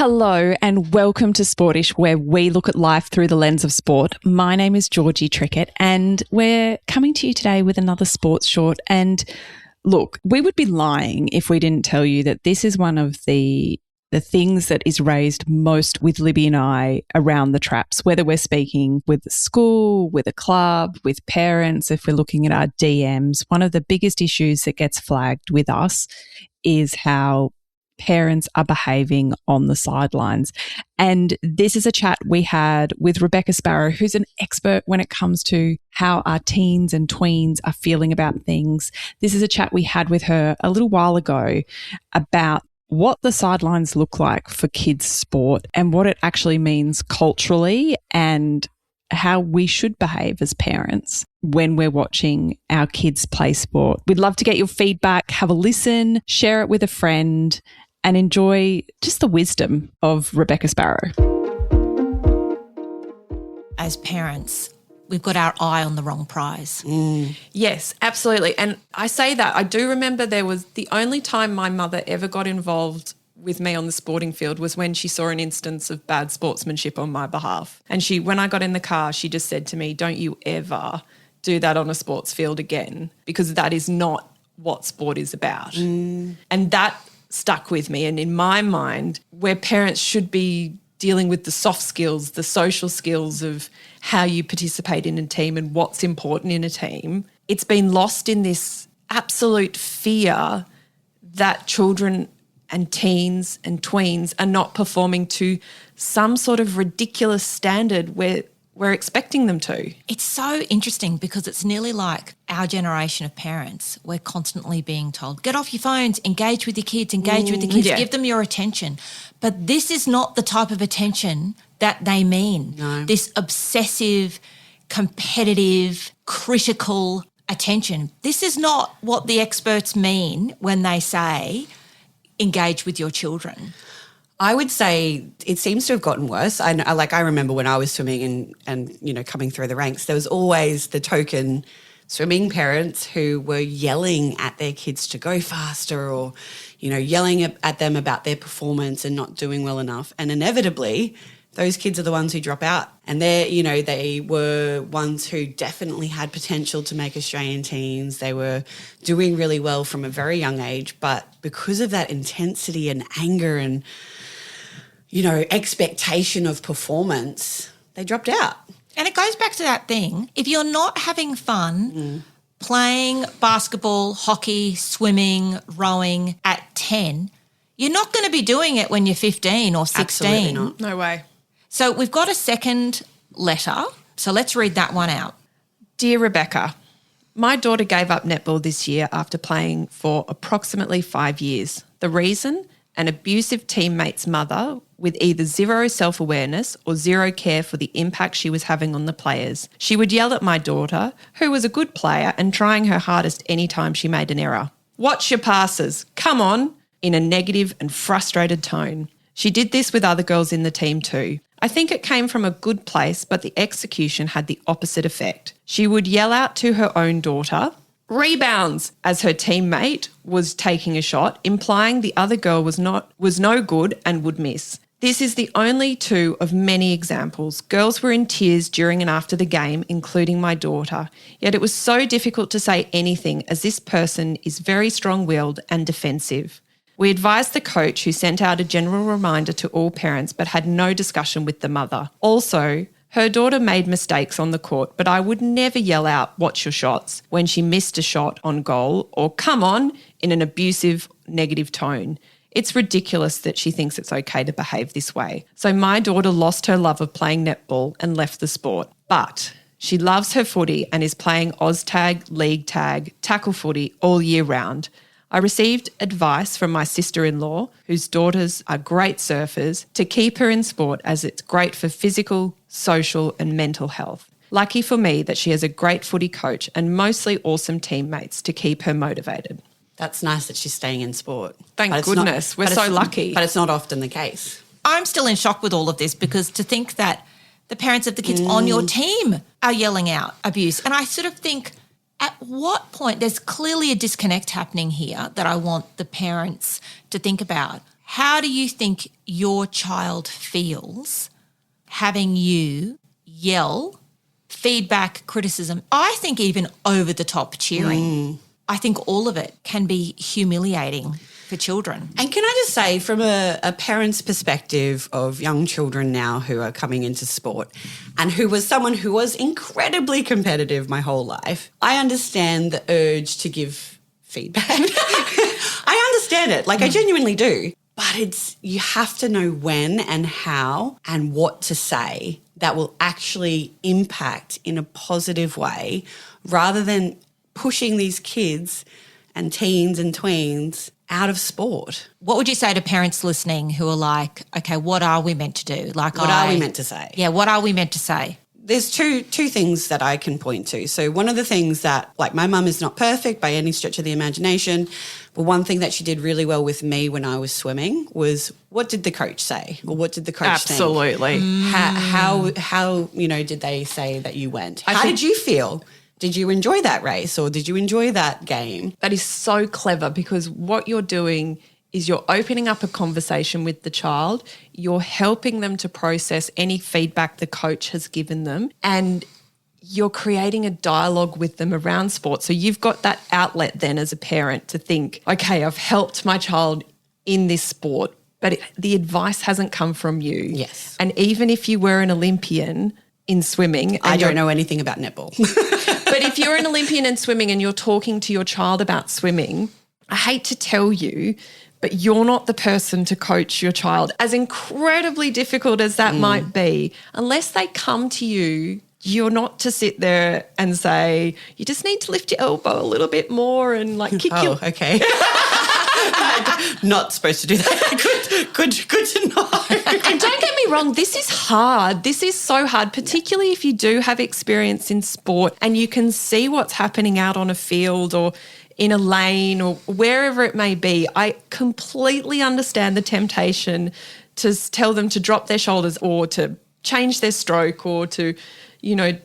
Hello and welcome to Sportish, where we look at life through the lens of sport. My name is Georgie Trickett and we're coming to you today with another sports short. And look, we would be lying if we didn't tell you that this is one of the things that is raised most with Libby and I around the traps, whether we're speaking with the school, with a club, with parents, if we're looking at our DMs. One of the biggest issues that gets flagged with us is how parents are behaving on the sidelines. And this is a chat we had with Rebecca Sparrow, who's an expert when it comes to how our teens and tweens are feeling about things. This is a chat we had with her a little while ago about what the sidelines look like for kids' sport and what it actually means culturally and how we should behave as parents when we're watching our kids play sport. We'd love to get your feedback, have a listen, share it with a friend, and enjoy just the wisdom of Rebecca Sparrow. As parents, we've got our eye on the wrong prize. Yes, absolutely. And I say that, I do remember there was the only time my mother ever got involved with me on the sporting field was when she saw an instance of bad sportsmanship on my behalf. And when I got in the car, she just said to me, "Don't you ever do that on a sports field again, because that is not what sport is about." And that stuck with me. And in my mind, where parents should be dealing with the soft skills, the social skills of how you participate in a team and what's important in a team, it's been lost in this absolute fear that children and teens and tweens are not performing to some sort of ridiculous standard where we're expecting them to. It's so interesting because it's nearly like our generation of parents, we're constantly being told, get off your phones, engage with your kids, give them your attention. But this is not the type of attention that they mean. No. This obsessive, competitive, critical attention. This is not what the experts mean when they say engage with your children. I would say it seems to have gotten worse. I remember when I was swimming and coming through the ranks, there was always the token swimming parents who were yelling at their kids to go faster or, yelling at them about their performance and not doing well enough. And inevitably, those kids are the ones who drop out. And they were ones who definitely had potential to make Australian teams. They were doing really well from a very young age, but because of that intensity and anger and expectation of performance, they dropped out. And it goes back to that thing. If you're not having fun playing basketball, hockey, swimming, rowing at 10, you're not going to be doing it when you're 15 or 16. Absolutely not. No way. So we've got a second letter. So let's read that one out. Dear Rebecca, my daughter gave up netball this year after playing for approximately 5 years. The reason? An abusive teammate's mother with either zero self-awareness or zero care for the impact she was having on the players. She would yell at my daughter, who was a good player and trying her hardest any time she made an error. "Watch your passes, come on," in a negative and frustrated tone. She did this with other girls in the team too. I think it came from a good place, but the execution had the opposite effect. She would yell out to her own daughter, "Rebounds," as her teammate was taking a shot, implying the other girl was no good and would miss. This is the only two of many examples. Girls were in tears during and after the game, including my daughter. Yet it was so difficult to say anything as this person is very strong-willed and defensive. We advised the coach, who sent out a general reminder to all parents but had no discussion with the mother. Also, her daughter made mistakes on the court, but I would never yell out, "Watch your shots," when she missed a shot on goal or "come on" in an abusive, negative tone. It's ridiculous that she thinks it's okay to behave this way. So my daughter lost her love of playing netball and left the sport. But she loves her footy and is playing Oztag, League Tag, tackle footy all year round. I received advice from my sister-in-law, whose daughters are great surfers, to keep her in sport as it's great for physical, social and mental health. Lucky for me that she has a great footy coach and mostly awesome teammates to keep her motivated. That's nice that she's staying in sport. Thank goodness. We're so lucky. But it's not often the case. I'm still in shock with all of this because to think that the parents of the kids on your team are yelling out abuse. And I sort of think, at what point, there's clearly a disconnect happening here that I want the parents to think about. How do you think your child feels having you yell, feedback, criticism? I think even over the top cheering. I think all of it can be humiliating for children. And can I just say, from a parent's perspective of young children now who are coming into sport, and who was someone who was incredibly competitive my whole life, I understand the urge to give feedback. I understand it. Like, I genuinely do. But you have to know when and how and what to say that will actually impact in a positive way, rather than pushing these kids and teens and tweens out of sport. What would you say to parents listening who are like, okay, what are we meant to do? Like, what are we meant to say? Yeah, what are we meant to say? There's two things that I can point to. So one of the things that, like, my mum is not perfect by any stretch of the imagination, but one thing that she did really well with me when I was swimming was, what did the coach say? Or what did the coach think? Absolutely. How did they say that you went? How did you feel? Did you enjoy that race, or did you enjoy that game? That is so clever, because what you're doing is you're opening up a conversation with the child, you're helping them to process any feedback the coach has given them, and you're creating a dialogue with them around sport. So you've got that outlet then as a parent to think, okay, I've helped my child in this sport, but the advice hasn't come from you. Yes. And even if you were an Olympian in swimming. I don't know anything about netball. But if you're an Olympian in swimming and you're talking to your child about swimming, I hate to tell you, but you're not the person to coach your child. As incredibly difficult as that might be, unless they come to you, you're not to sit there and say, you just need to lift your elbow a little bit more and like kick your... Oh, okay. Not supposed to do that. Good to know. And don't get me wrong, this is hard. This is so hard, particularly if you do have experience in sport and you can see what's happening out on a field or in a lane or wherever it may be. I completely understand the temptation to tell them to drop their shoulders or to change their stroke or to,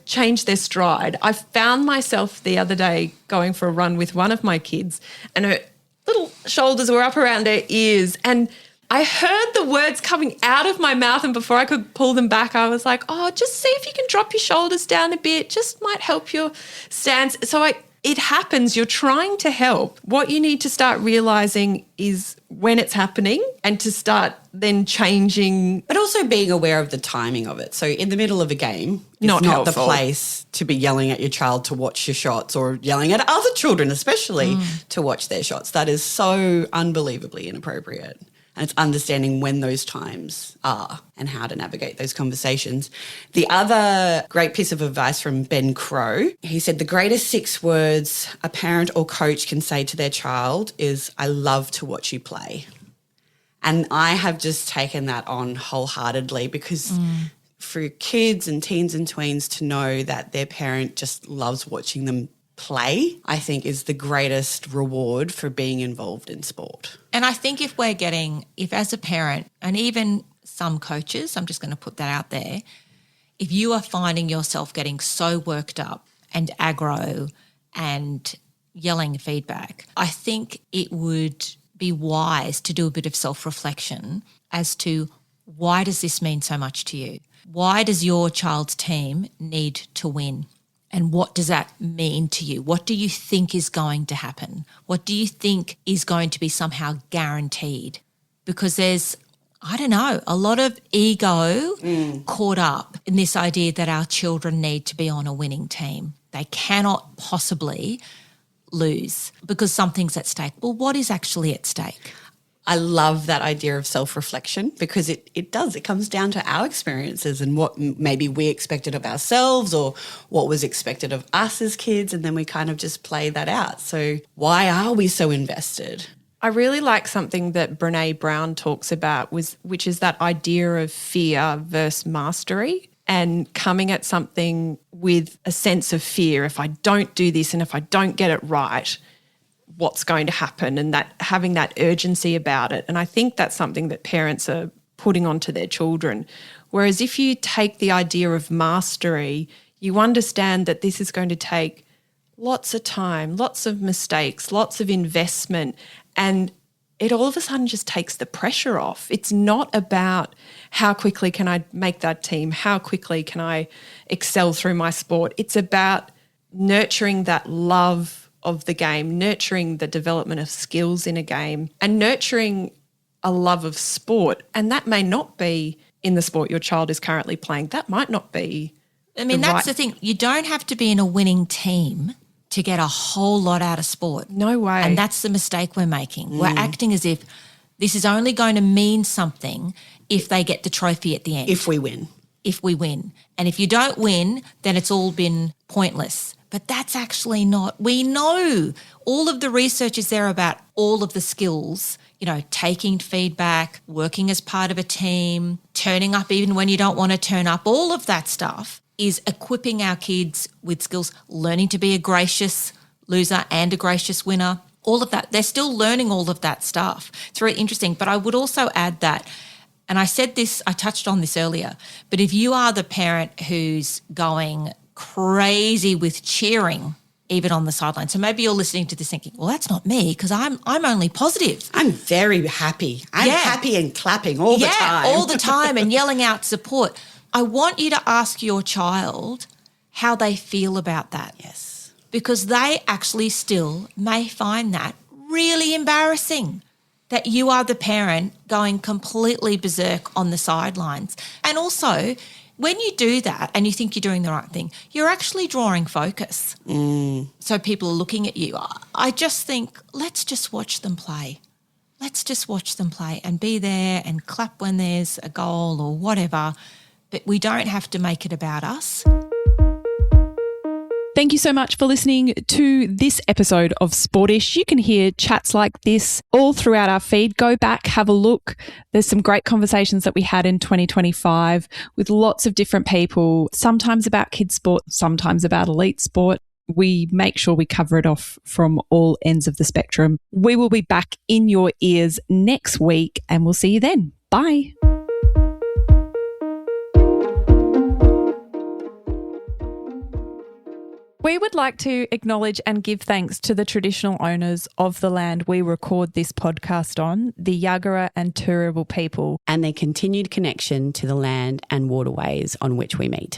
change their stride. I found myself the other day going for a run with one of my kids and her little shoulders were up around her ears and I heard the words coming out of my mouth, and before I could pull them back, I was like, just see if you can drop your shoulders down a bit, just might help your stance. So it happens. You're trying to help. What you need to start realising is when it's happening and to start then changing. But also being aware of the timing of it. So in the middle of a game, it's not the place to be yelling at your child to watch your shots or yelling at other children especially to watch their shots. That is so unbelievably inappropriate. And it's understanding when those times are and how to navigate those conversations. The other great piece of advice from Ben Crow, he said the greatest 6 words a parent or coach can say to their child is, I love to watch you play. And I have just taken that on wholeheartedly because for kids and teens and tweens to know that their parent just loves watching them play, I think is the greatest reward for being involved in sport. And I think if as a parent and even some coaches, I'm just going to put that out there, if you are finding yourself getting so worked up and aggro and yelling feedback, I think it would be wise to do a bit of self-reflection as to why does this mean so much to you? Why does your child's team need to win? And what does that mean to you? What do you think is going to happen? What do you think is going to be somehow guaranteed? Because there's, a lot of ego caught up in this idea that our children need to be on a winning team. They cannot possibly lose because something's at stake. Well, what is actually at stake? I love that idea of self-reflection because it comes down to our experiences and what maybe we expected of ourselves or what was expected of us as kids, and then we kind of just play that out. So why are we so invested? I really like something that Brené Brown talks about, which is that idea of fear versus mastery and coming at something with a sense of fear. If I don't do this and if I don't get it right, what's going to happen, and that having that urgency about it. And I think that's something that parents are putting onto their children. Whereas if you take the idea of mastery, you understand that this is going to take lots of time, lots of mistakes, lots of investment, and it all of a sudden just takes the pressure off. It's not about how quickly can I make that team, how quickly can I excel through my sport. It's about nurturing that love of the game, nurturing the development of skills in a game, and nurturing a love of sport. And that may not be in the sport your child is currently playing. That might not be. I mean, that's the thing. You don't have to be in a winning team to get a whole lot out of sport. No way. And that's the mistake we're making. We're acting as if this is only going to mean something if they get the trophy at the end. If we win. If we win. And if you don't win, then it's all been pointless. But that's actually not. We know all of the research is there about all of the skills, you know, taking feedback, working as part of a team, turning up even when you don't want to turn up, all of that stuff is equipping our kids with skills, learning to be a gracious loser and a gracious winner, all of that. They're still learning all of that stuff. It's very interesting. But I would also add that, and I said this, I touched on this earlier, but if you are the parent who's going crazy with cheering, even on the sideline. So maybe you're listening to this thinking, well, that's not me because I'm only positive. I'm very happy. I'm happy and clapping all the time. Yeah, all the time and yelling out support. I want you to ask your child how they feel about that. Yes. Because they actually still may find that really embarrassing that you are the parent going completely berserk on the sidelines. And also, when you do that and you think you're doing the right thing, you're actually drawing focus. So people are looking at you. I just think, let's just watch them play. Let's just watch them play and be there and clap when there's a goal or whatever. But we don't have to make it about us. Thank you so much for listening to this episode of Sportish. You can hear chats like this all throughout our feed. Go back, have a look. There's some great conversations that we had in 2025 with lots of different people, sometimes about kids sport, sometimes about elite sport. We make sure we cover it off from all ends of the spectrum. We will be back in your ears next week and we'll see you then. Bye. We would like to acknowledge and give thanks to the traditional owners of the land we record this podcast on, the Yagara and Turrbal people, and their continued connection to the land and waterways on which we meet.